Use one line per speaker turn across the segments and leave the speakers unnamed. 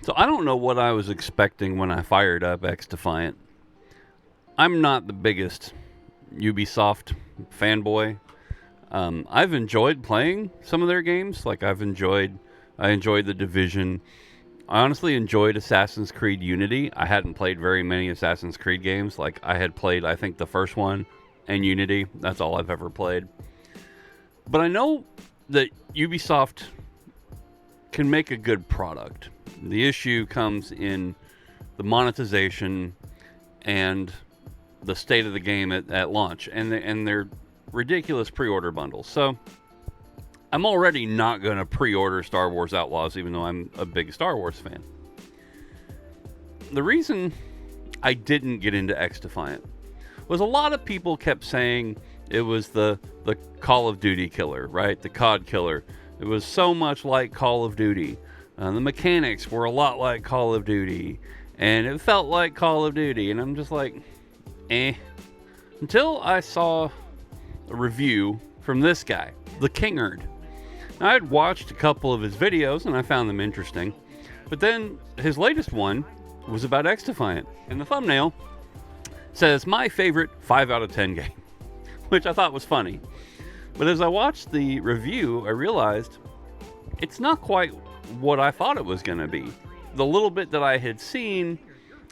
So I don't know what I was expecting when I fired up XDefiant. I'm not the biggest Ubisoft fanboy. I've enjoyed playing some of their games. Like I enjoyed The Division. I honestly enjoyed Assassin's Creed Unity. I hadn't played very many Assassin's Creed games. Like I had played, I think, the first one and Unity. That's all I've ever played. But I know that Ubisoft can make a good product. The issue comes in the monetization and the state of the game at launch, and their ridiculous pre-order bundles. So I'm already not going to pre-order Star Wars Outlaws, even though I'm a big Star Wars fan. The reason I didn't get into XDefiant was a lot of people kept saying it was the Call of Duty killer, right? The CoD Killer. It was so much like Call of Duty. The mechanics were a lot like Call of Duty, and it felt like Call of Duty, and I'm just like, eh. Until I saw a review from this guy, the Kingard. Now, I had watched a couple of his videos, and I found them interesting, but then his latest one was about XDefiant, and the thumbnail says, my favorite 5 out of 10 game, which I thought was funny. But as I watched the review, I realized it's not quite what I thought it was going to be. The little bit that I had seen,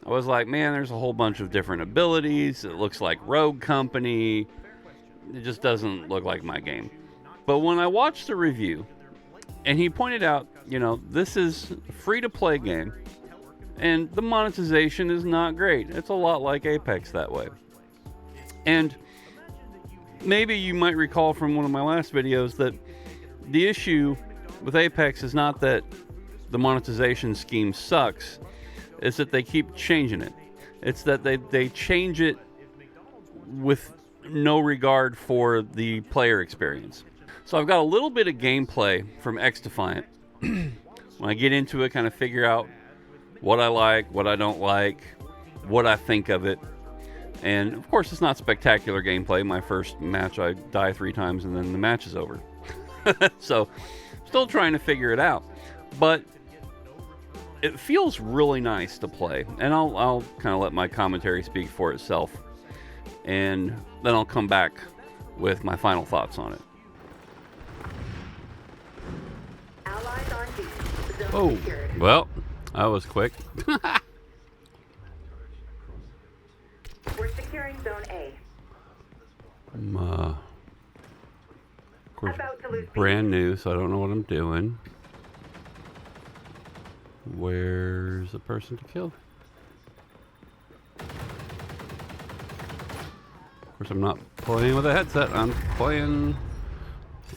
I was like, man, there's a whole bunch of different abilities. It looks like Rogue Company. It just doesn't look like my game. But when I watched the review, and he pointed out, this is a free-to-play game, and the monetization is not great. It's a lot like Apex that way. And maybe you might recall from one of my last videos that the issue with Apex is not that the monetization scheme sucks, it's that they keep changing it. It's that they change it with no regard for the player experience. So I've got a little bit of gameplay from XDefiant. When I get into it, kind of figure out what I like, what I don't like, what I think of it. And of course, it's not spectacular gameplay. My first match, I die 3 times and then the match is over. So, still trying to figure it out. But it feels really nice to play. And I'll kind of let my commentary speak for itself. And then I'll come back with my final thoughts on it. Oh, well, that was quick.
We're securing Zone A.
I'm, of course, brand new, so I don't know what I'm doing. Where's the person to kill? Of course, I'm not playing with a headset. I'm playing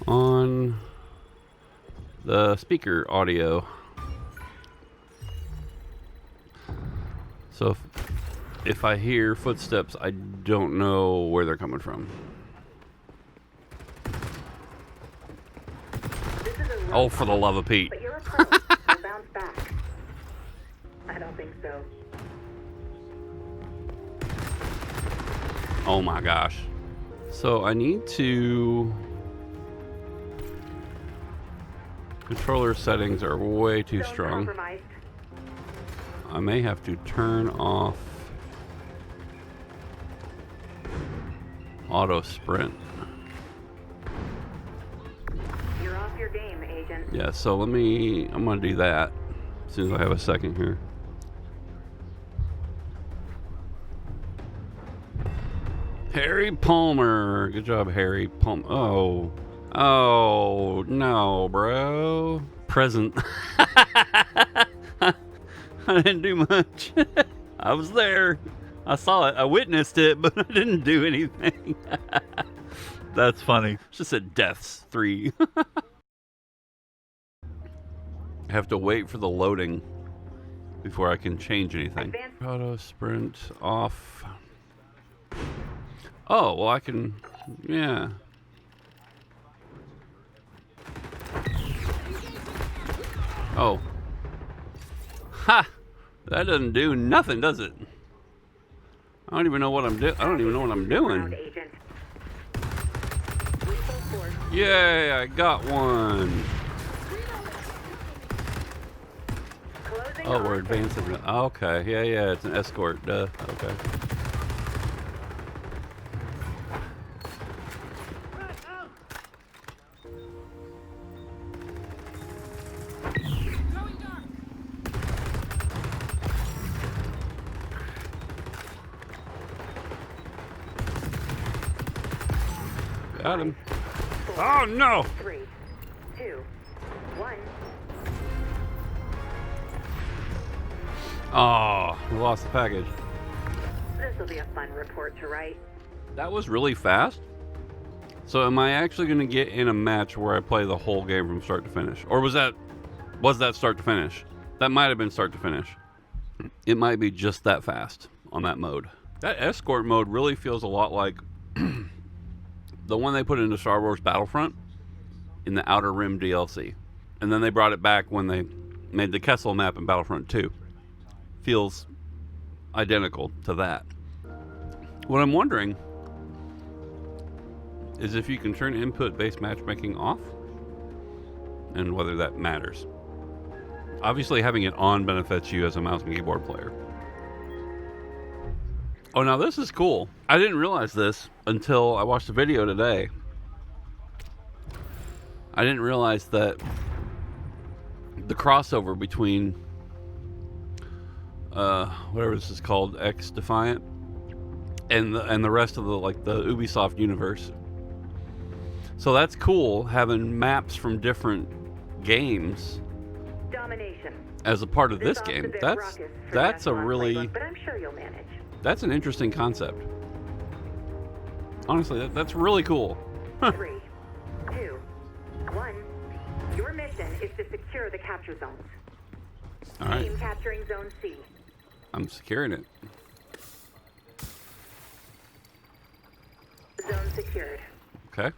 on the speaker audio. So if I hear footsteps, I don't know where they're coming from. Oh, for the love of Pete.
But you're a pro. You'll bounce back. I don't think so.
Oh my gosh. So I need to... Controller settings are way too
Zone
strong.
compromised.
I may have to turn off auto sprint.
You're off your game, Agent.
Yeah, so I'm gonna do that as soon as I have a second here. Harry Palmer. Good job, Harry Palmer. Oh, no, bro. Present. I didn't do much. I was there. I saw it. I witnessed it, but I didn't do anything. That's funny. It's just said deaths 3. I have to wait for the loading before I can change anything. Auto sprint off. Oh, well I can, yeah. Oh. Ha! That doesn't do nothing, does it? I don't even know what I'm doing. I don't even know what I'm doing. Yay, I got one.
Close
Oh, we're advancing. Okay, yeah, it's an escort. Duh. Okay. Got him. Oh no!
3, 2, 1.
Oh, we lost the package.
This will be a fun report to write.
That was really fast. So am I actually going to get in a match where I play the whole game from start to finish? Or was that start to finish? That might have been start to finish. It might be just that fast on that mode. That escort mode really feels a lot like the one they put into Star Wars Battlefront in the Outer Rim DLC. And then they brought it back when they made the Kessel map in Battlefront 2. Feels identical to that. What I'm wondering is if you can turn input-based matchmaking off and whether that matters. Obviously, having it on benefits you as a mouse and keyboard player. Oh, now this is cool. I didn't realize this until I watched the video today. I didn't realize that the crossover between whatever this is called, XDefiant, and the rest of the Ubisoft universe. So that's cool, having maps from different games
Domination.
as a part of this game. That's a really,
but I'm sure you'll manage.
that's an interesting concept. Honestly, that's really cool.
3, 2, 1. Your mission is to secure the capture zones.
All right,
Team capturing Zone C.
I'm securing it.
Zone secured.
Okay.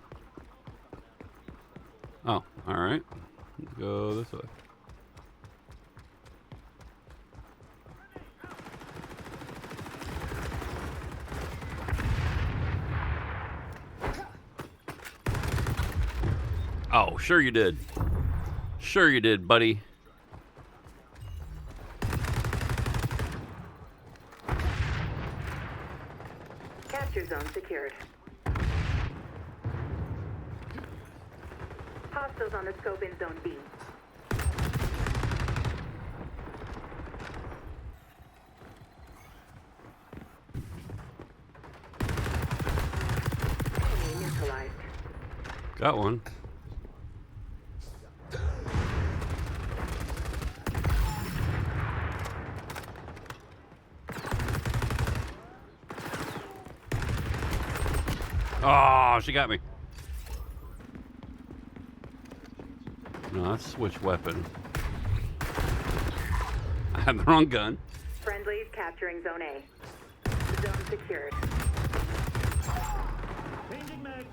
Oh, all right. Go this way. Oh, sure you did. Sure you did, buddy.
Capture zone secured. Hostiles on the scope in Zone B. Enemy neutralized.
Got one. Oh, she got me. No, let's switch weapon. I had the wrong gun.
Friendlies capturing Zone A. Zone secured.
Changing mag.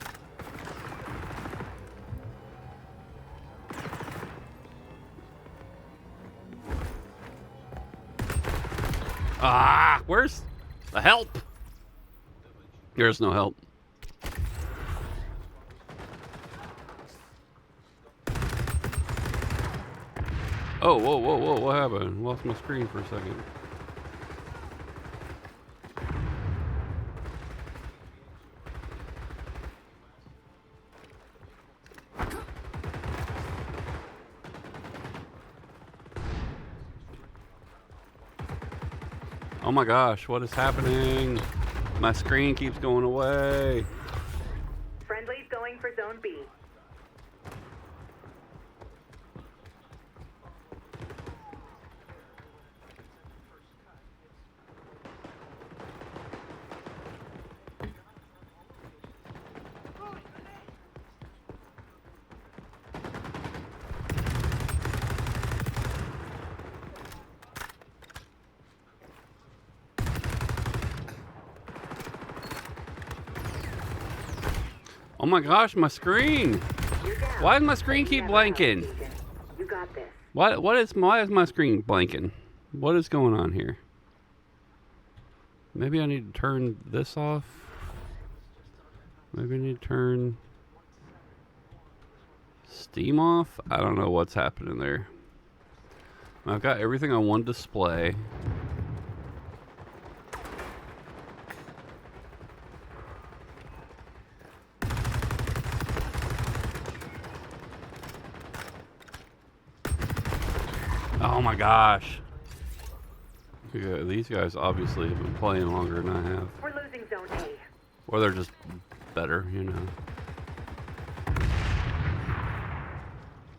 Ah, where's the help? There's no help. Oh, whoa, what happened? Lost my screen for a second. Oh my gosh, what is happening? My screen keeps going away.
Friendlies going for Zone B.
Oh my gosh, my screen!
You're down.
Why does my screen keep
Never out,
blanking?
Agent. You got this.
Why is my screen blanking? What is going on here? Maybe I need to turn this off. Maybe I need to turn Steam off. I don't know what's happening there. I've got everything on one display. Oh my gosh. Yeah, these guys obviously have been playing longer than I have.
We're losing Zone A.
Or they're just better, you know.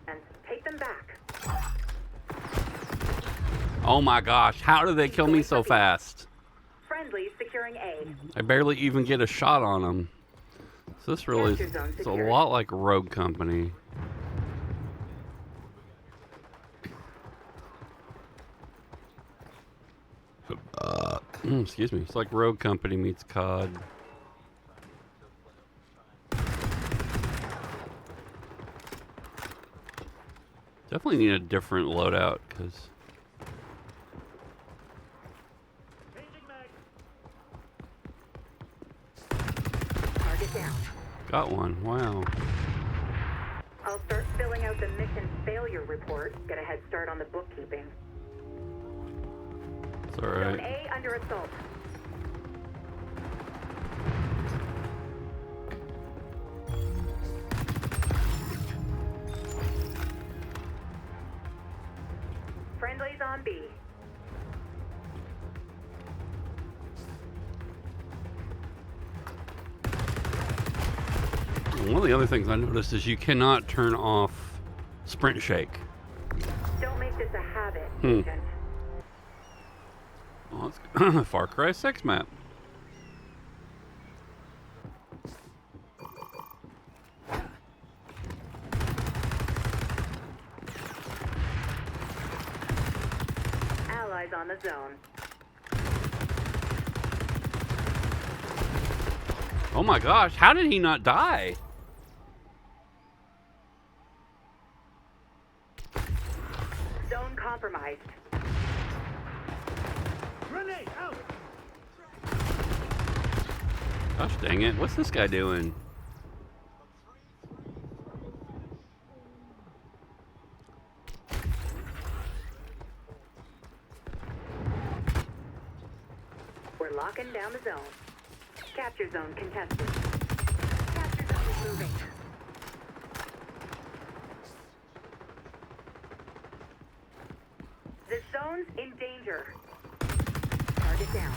And take them back.
Oh my gosh, how did they kill me so fast?
Friendly securing A.
I barely even get a shot on them. So this really is it's a lot like Rogue Company. Excuse me. It's like Rogue Company meets COD. Definitely need a different loadout because
Target down.
got one. Wow.
I'll start filling out the mission failure report. Get a head start on the bookkeeping.
It's all
Zone
right.
A under assault. Friendlies on B.
One of the other things I noticed is you cannot turn off sprint shake.
Don't make this a habit, Agent.
Oh, it's Far Cry 6 map.
Allies on the zone.
Oh my gosh, how did he not die?
Zone compromised.
Grenade out!
Gosh dang it, what's this guy doing?
We're locking down the zone. Capture zone contested. Capture zone is moving. The zone's in danger. Target down.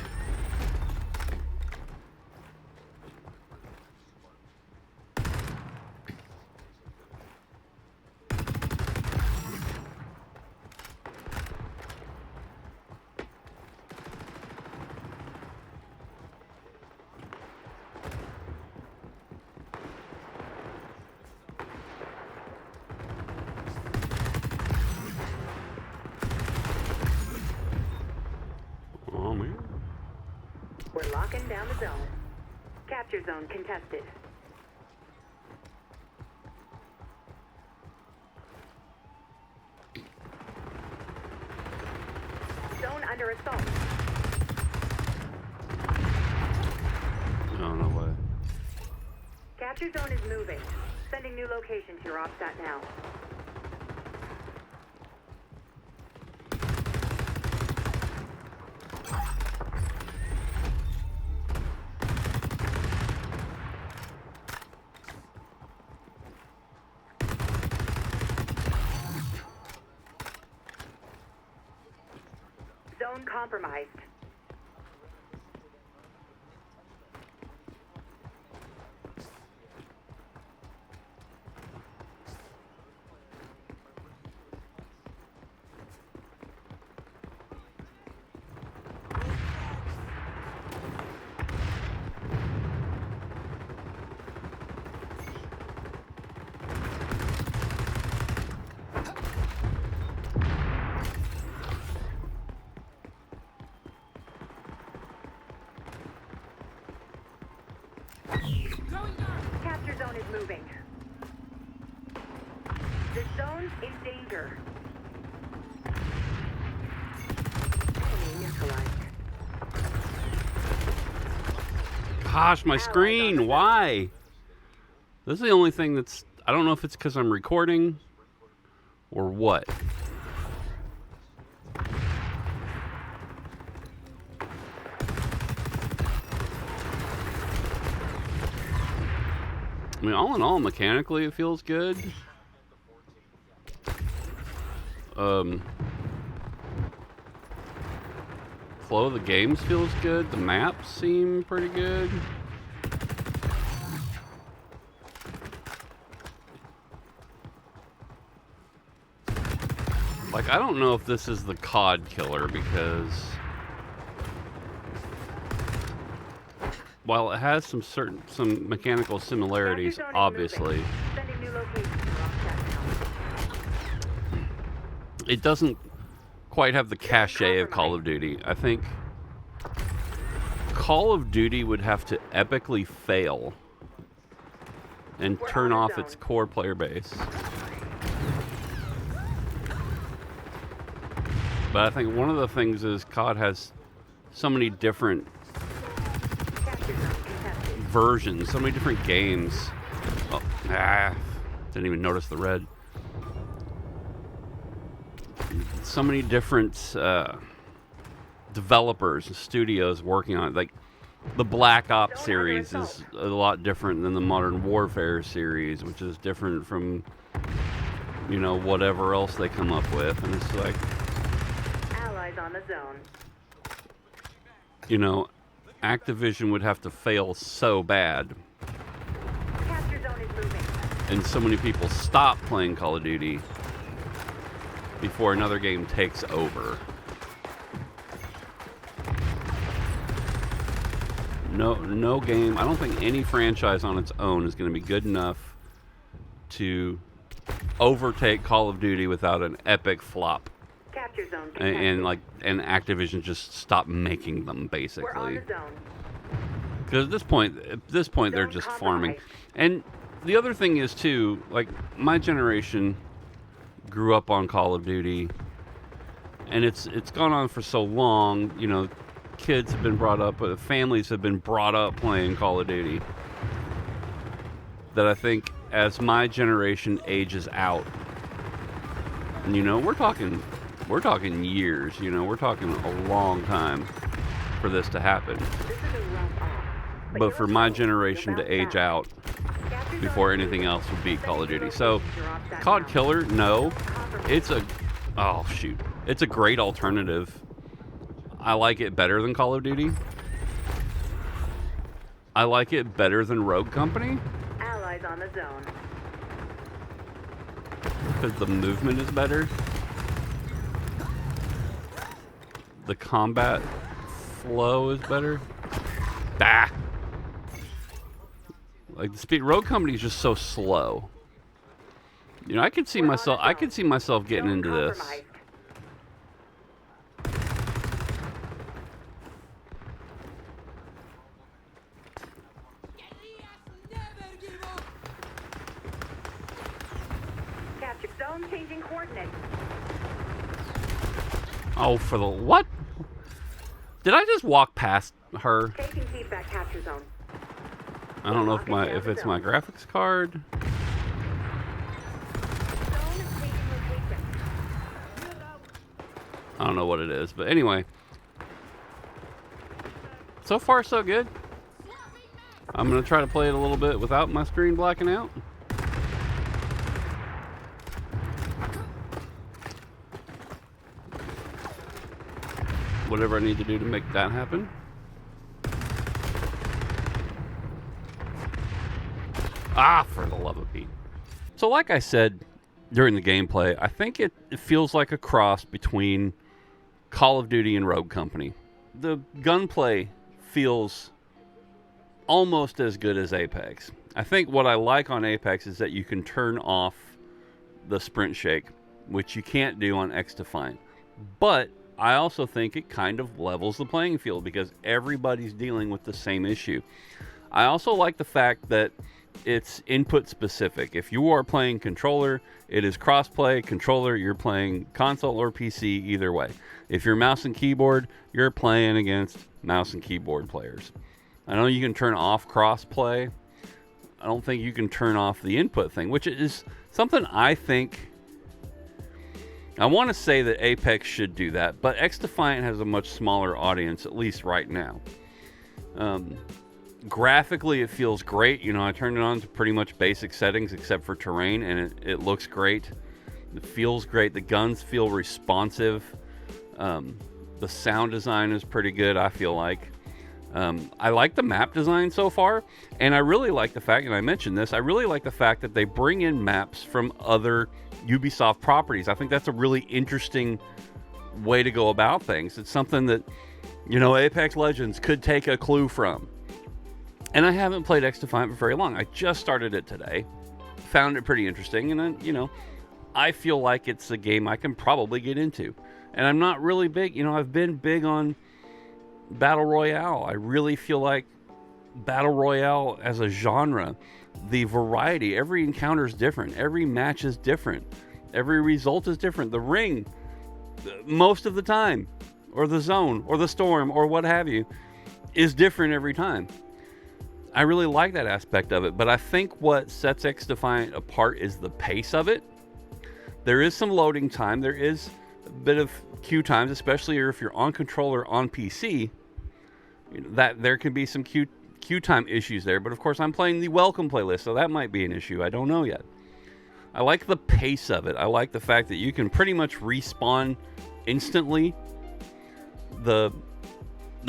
Oh man.
We're locking down the zone. Capture zone contested. Zone under assault.
Oh, no way.
Capture zone is moving. Sending new location to your OpSat now. Zone compromised. Capture zone is moving. The zone's in danger. Enemy neutralized.
Gosh, my screen, why? This is the only thing that's... I don't know if it's because I'm recording or what. I mean, all in all, mechanically, it feels good. Flow of the games feels good. The maps seem pretty good. Like, I don't know if this is the CoD Killer because while it has some mechanical similarities, obviously, it doesn't quite have the cachet of Call of Duty. I think Call of Duty would have to epically fail and turn off its core player base. But I think one of the things is COD has so many different versions, so many different games. Oh, didn't even notice the red. So many different developers and studios working on it. Like the Black Ops series is a lot different than the Modern Warfare series, which is different from, you know, whatever else they come up with. And it's like,
on the zone.
You know, Activision would have to fail so bad.
Capture zone is moving.
And so many people stop playing Call of Duty before another game takes over. No game, I don't think any franchise on its own is going to be good enough to overtake Call of Duty without an epic flop.
Capture zone
and Activision just stopped making them, basically.
We're on the zone.
Because at this point they're just farming. And the other thing is too, like, my generation grew up on Call of Duty, and it's gone on for so long. You know, kids have been brought up, families have been brought up playing Call of Duty, that I think as my generation ages out, and you know, we're talking years, you know, we're talking a long time for this to happen. But for my generation to age out before anything else would beat Call of Duty. So, CoD Killer, no. It's a great alternative. I like it better than Call of Duty. I like it better than Rogue Company.
Allies on the zone.
Because the movement is better. The combat flow is better. Like the speed. Rogue Company is just so slow. You know, I could see myself getting into this.
Capture zone changing coordinates.
Oh, for the what? Did I just walk past her?
Taking feedback capture zone.
I don't know if it's my graphics card.
Zone is taking location.
I don't know what it is, but anyway. So far, so good. I'm gonna try to play it a little bit without my screen blacking out. Whatever I need to do to make that happen. For the love of Pete. So like I said during the gameplay, I think it feels like a cross between Call of Duty and Rogue Company. The gunplay feels almost as good as Apex. I think what I like on Apex is that you can turn off the sprint shake, which you can't do on XDefiant. But I also think it kind of levels the playing field because everybody's dealing with the same issue. I also like the fact that it's input specific. If you are playing controller, it is crossplay. Controller, you're playing console or PC, either way. If you're mouse and keyboard, you're playing against mouse and keyboard players. I know you can turn off crossplay. I don't think you can turn off the input thing, which is something I think... I want to say that Apex should do that, but XDefiant has a much smaller audience, at least right now. Graphically, it feels great. You know, I turned it on to pretty much basic settings except for terrain, and it looks great. It feels great. The guns feel responsive. The sound design is pretty good, I feel like. I like the map design so far, and I really like the fact, and I mentioned this, I really like the fact that they bring in maps from other Ubisoft properties. I think that's a really interesting way to go about things. It's something that, you know, Apex Legends could take a clue from. And I haven't played XDefiant for very long. I just started it today. Found it pretty interesting, and you know, I feel like it's a game I can probably get into. And I'm not really big, you know, I've been big on Battle Royale. I really feel like Battle Royale as a genre, the variety, every encounter is different. Every match is different. Every result is different. The ring, most of the time, or the zone, or the storm, or what have you, is different every time. I really like that aspect of it, but I think what sets XDefiant apart is the pace of it. There is some loading time. There is a bit of queue times, especially if you're on controller on PC. That there can be some queue time issues there, but of course I'm playing the welcome playlist, so that might be an issue. I don't know yet. I like the pace of it. I like the fact that you can pretty much respawn instantly. The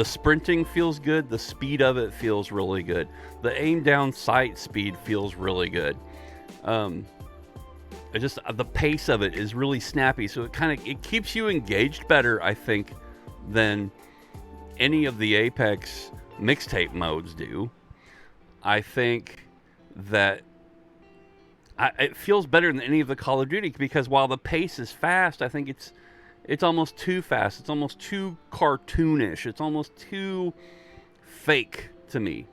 sprinting feels good. The speed of it feels really good. The aim down sight speed feels really good. The pace of it is really snappy, so it keeps you engaged better, I think, than any of the Apex mixtape modes do. I think that it feels better than any of the Call of Duty, because while the pace is fast, I think it's almost too fast. It's almost too cartoonish. It's almost too fake to me.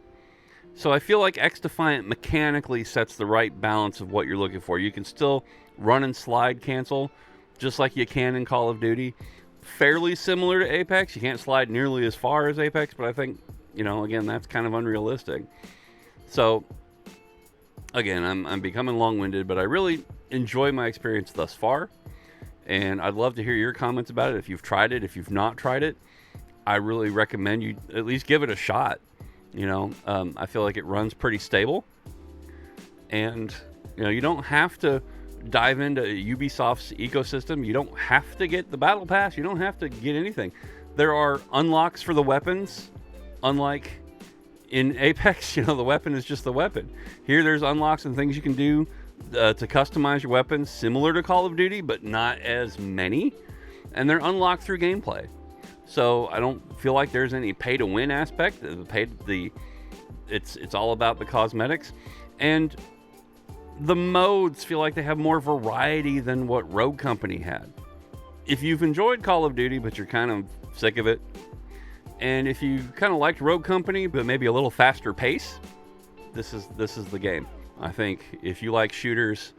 So I feel like XDefiant mechanically sets the right balance of what you're looking for. You can still run and slide cancel just like you can in Call of Duty. Fairly similar to Apex. You can't slide nearly as far as Apex, but I think, you know, again, that's kind of unrealistic. So, again, I'm becoming long-winded, but I really enjoy my experience thus far. And I'd love to hear your comments about it. If you've tried it, if you've not tried it, I really recommend you at least give it a shot. You know, I feel like it runs pretty stable. And, you know, you don't have to dive into Ubisoft's ecosystem. You don't have to get the battle pass. You don't have to get anything. There are unlocks for the weapons. Unlike in Apex, you know, the weapon is just the weapon. Here there's unlocks and things you can do to customize your weapons, similar to Call of Duty, but not as many. And they're unlocked through gameplay. So I don't feel like there's any pay-to-win aspect. It's all about the cosmetics. And the modes feel like they have more variety than what Rogue Company had. If you've enjoyed Call of Duty, but you're kind of sick of it, and if you kind of liked Rogue Company, but maybe a little faster pace, this is the game. I think if you like shooters,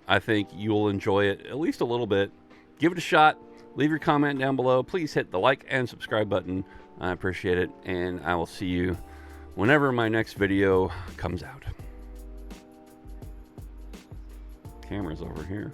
I think you'll enjoy it at least a little bit. Give it a shot. Leave your comment down below. Please hit the like and subscribe button. I appreciate it, and I will see you whenever my next video comes out. Camera's over here.